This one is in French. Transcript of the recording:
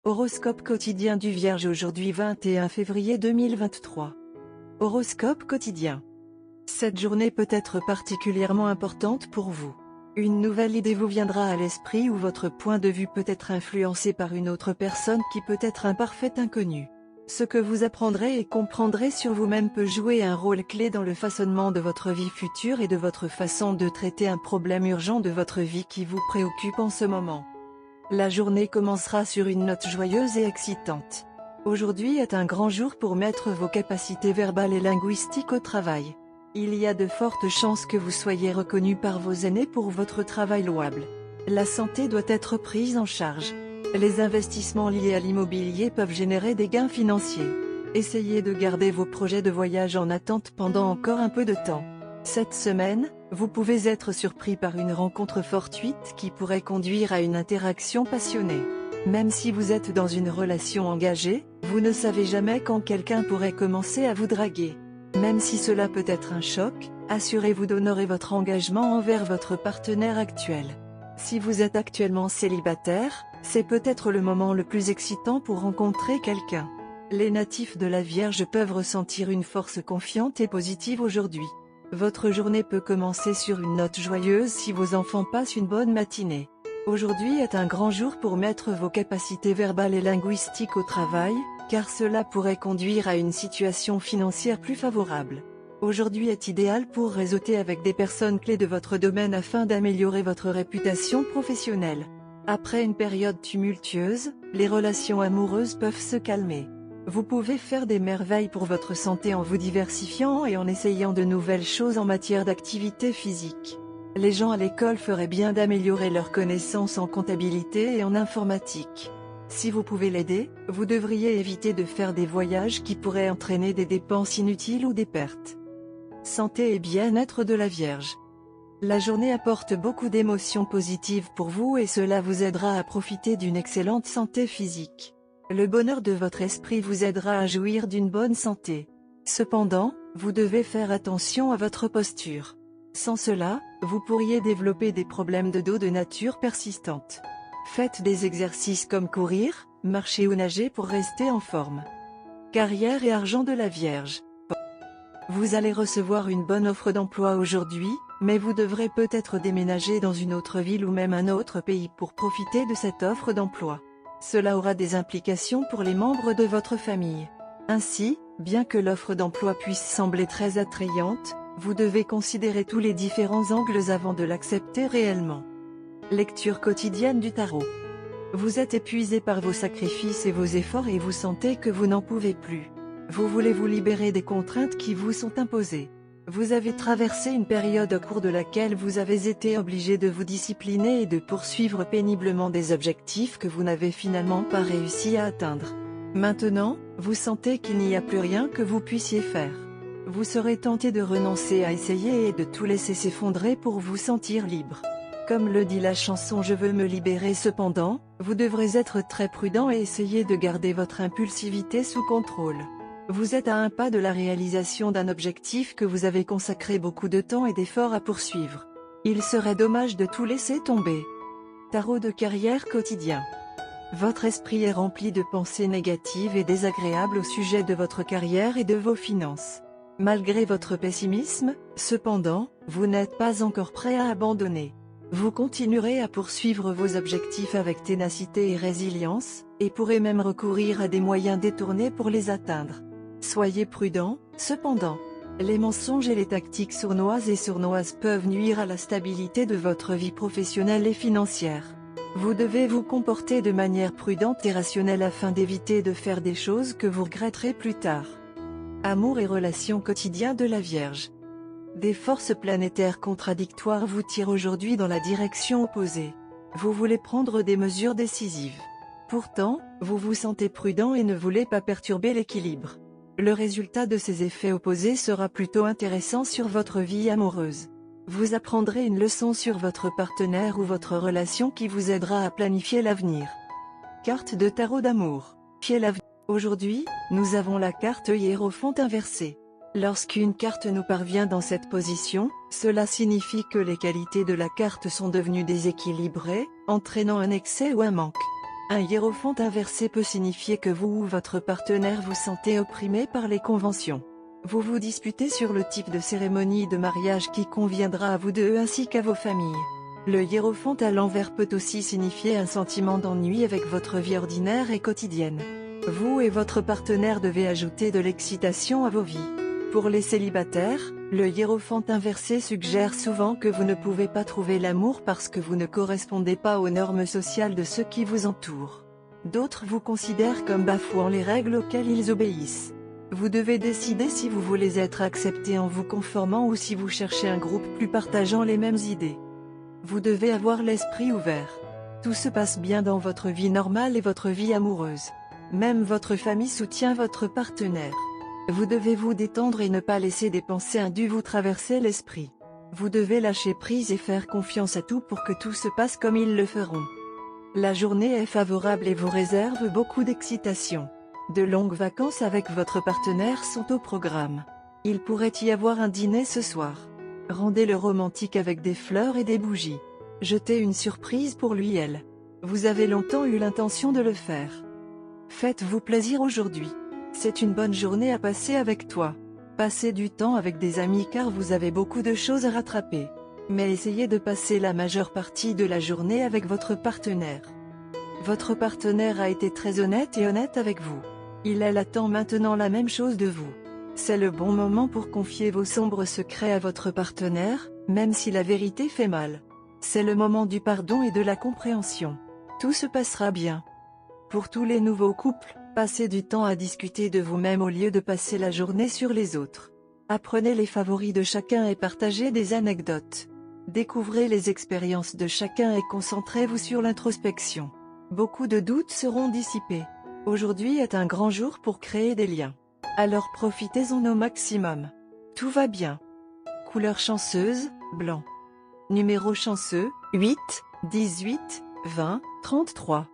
Horoscope quotidien du Vierge aujourd'hui 21 février 2023. Horoscope quotidien. Cette journée peut être particulièrement importante pour vous. Une nouvelle idée vous viendra à l'esprit ou votre point de vue peut être influencé par une autre personne qui peut être un parfait inconnu. Ce que vous apprendrez et comprendrez sur vous-même peut jouer un rôle clé dans le façonnement de votre vie future et de votre façon de traiter un problème urgent de votre vie qui vous préoccupe en ce moment. La journée commencera sur une note joyeuse et excitante. Aujourd'hui est un grand jour pour mettre vos capacités verbales et linguistiques au travail. Il y a de fortes chances que vous soyez reconnu par vos aînés pour votre travail louable. La santé doit être prise en charge. Les investissements liés à l'immobilier peuvent générer des gains financiers. Essayez de garder vos projets de voyage en attente pendant encore un peu de temps. Cette semaine, vous pouvez être surpris par une rencontre fortuite qui pourrait conduire à une interaction passionnée. Même si vous êtes dans une relation engagée, vous ne savez jamais quand quelqu'un pourrait commencer à vous draguer. Même si cela peut être un choc, assurez-vous d'honorer votre engagement envers votre partenaire actuel. Si vous êtes actuellement célibataire, c'est peut-être le moment le plus excitant pour rencontrer quelqu'un. Les natifs de la Vierge peuvent ressentir une force confiante et positive aujourd'hui. Votre journée peut commencer sur une note joyeuse si vos enfants passent une bonne matinée. Aujourd'hui est un grand jour pour mettre vos capacités verbales et linguistiques au travail, car cela pourrait conduire à une situation financière plus favorable. Aujourd'hui est idéal pour réseauter avec des personnes clés de votre domaine afin d'améliorer votre réputation professionnelle. Après une période tumultueuse, les relations amoureuses peuvent se calmer. Vous pouvez faire des merveilles pour votre santé en vous diversifiant et en essayant de nouvelles choses en matière d'activité physique. Les gens à l'école feraient bien d'améliorer leurs connaissances en comptabilité et en informatique. Si vous pouvez l'aider, vous devriez éviter de faire des voyages qui pourraient entraîner des dépenses inutiles ou des pertes. Santé et bien-être de la Vierge. La journée apporte beaucoup d'émotions positives pour vous et cela vous aidera à profiter d'une excellente santé physique. Le bonheur de votre esprit vous aidera à jouir d'une bonne santé. Cependant, vous devez faire attention à votre posture. Sans cela, vous pourriez développer des problèmes de dos de nature persistante. Faites des exercices comme courir, marcher ou nager pour rester en forme. Carrière et argent de la Vierge. Vous allez recevoir une bonne offre d'emploi aujourd'hui, mais vous devrez peut-être déménager dans une autre ville ou même un autre pays pour profiter de cette offre d'emploi. Cela aura des implications pour les membres de votre famille. Ainsi, bien que l'offre d'emploi puisse sembler très attrayante, vous devez considérer tous les différents angles avant de l'accepter réellement. Lecture quotidienne du tarot. Vous êtes épuisé par vos sacrifices et vos efforts et vous sentez que vous n'en pouvez plus. Vous voulez vous libérer des contraintes qui vous sont imposées. Vous avez traversé une période au cours de laquelle vous avez été obligé de vous discipliner et de poursuivre péniblement des objectifs que vous n'avez finalement pas réussi à atteindre. Maintenant, vous sentez qu'il n'y a plus rien que vous puissiez faire. Vous serez tenté de renoncer à essayer et de tout laisser s'effondrer pour vous sentir libre. Comme le dit la chanson Je veux me libérer cependant, vous devrez être très prudent et essayer de garder votre impulsivité sous contrôle. Vous êtes à un pas de la réalisation d'un objectif que vous avez consacré beaucoup de temps et d'efforts à poursuivre. Il serait dommage de tout laisser tomber. Tarot de carrière quotidien. Votre esprit est rempli de pensées négatives et désagréables au sujet de votre carrière et de vos finances. Malgré votre pessimisme, cependant, vous n'êtes pas encore prêt à abandonner. Vous continuerez à poursuivre vos objectifs avec ténacité et résilience, et pourrez même recourir à des moyens détournés pour les atteindre. Soyez prudent, cependant. Les mensonges et les tactiques sournoises peuvent nuire à la stabilité de votre vie professionnelle et financière. Vous devez vous comporter de manière prudente et rationnelle afin d'éviter de faire des choses que vous regretterez plus tard. Amour et relations quotidiens de la Vierge. Des forces planétaires contradictoires vous tirent aujourd'hui dans la direction opposée. Vous voulez prendre des mesures décisives. Pourtant, vous vous sentez prudent et ne voulez pas perturber l'équilibre. Le résultat de ces effets opposés sera plutôt intéressant sur votre vie amoureuse. Vous apprendrez une leçon sur votre partenaire ou votre relation qui vous aidera à planifier l'avenir. Carte de tarot d'amour. Aujourd'hui, nous avons la carte Hiérophant inversée. Lorsqu'une carte nous parvient dans cette position, cela signifie que les qualités de la carte sont devenues déséquilibrées, entraînant un excès ou un manque. Un hiérophant inversé peut signifier que vous ou votre partenaire vous sentez opprimé par les conventions. Vous vous disputez sur le type de cérémonie de mariage qui conviendra à vous deux ainsi qu'à vos familles. Le hiérophant à l'envers peut aussi signifier un sentiment d'ennui avec votre vie ordinaire et quotidienne. Vous et votre partenaire devez ajouter de l'excitation à vos vies. Pour les célibataires, le hiérophant inversé suggère souvent que vous ne pouvez pas trouver l'amour parce que vous ne correspondez pas aux normes sociales de ceux qui vous entourent. D'autres vous considèrent comme bafouant les règles auxquelles ils obéissent. Vous devez décider si vous voulez être accepté en vous conformant ou si vous cherchez un groupe plus partageant les mêmes idées. Vous devez avoir l'esprit ouvert. Tout se passe bien dans votre vie normale et votre vie amoureuse. Même votre famille soutient votre partenaire. Vous devez vous détendre et ne pas laisser des pensées indues vous traverser l'esprit. Vous devez lâcher prise et faire confiance à tout pour que tout se passe comme ils le feront. La journée est favorable et vous réserve beaucoup d'excitation. De longues vacances avec votre partenaire sont au programme. Il pourrait y avoir un dîner ce soir. Rendez-le romantique avec des fleurs et des bougies. Jetez une surprise pour lui/elle. Vous avez longtemps eu l'intention de le faire. Faites-vous plaisir aujourd'hui. C'est une bonne journée à passer avec toi. Passez du temps avec des amis car vous avez beaucoup de choses à rattraper. Mais essayez de passer la majeure partie de la journée avec votre partenaire. Votre partenaire a été très honnête et honnête avec vous. Elle attend maintenant la même chose de vous. C'est le bon moment pour confier vos sombres secrets à votre partenaire, même si la vérité fait mal. C'est le moment du pardon et de la compréhension. Tout se passera bien. Pour tous les nouveaux couples, passez du temps à discuter de vous-même au lieu de passer la journée sur les autres. Apprenez les favoris de chacun et partagez des anecdotes. Découvrez les expériences de chacun et concentrez-vous sur l'introspection. Beaucoup de doutes seront dissipés. Aujourd'hui est un grand jour pour créer des liens. Alors profitez-en au maximum. Tout va bien. Couleur chanceuse, blanc. Numéro chanceux, 8, 18, 20, 33.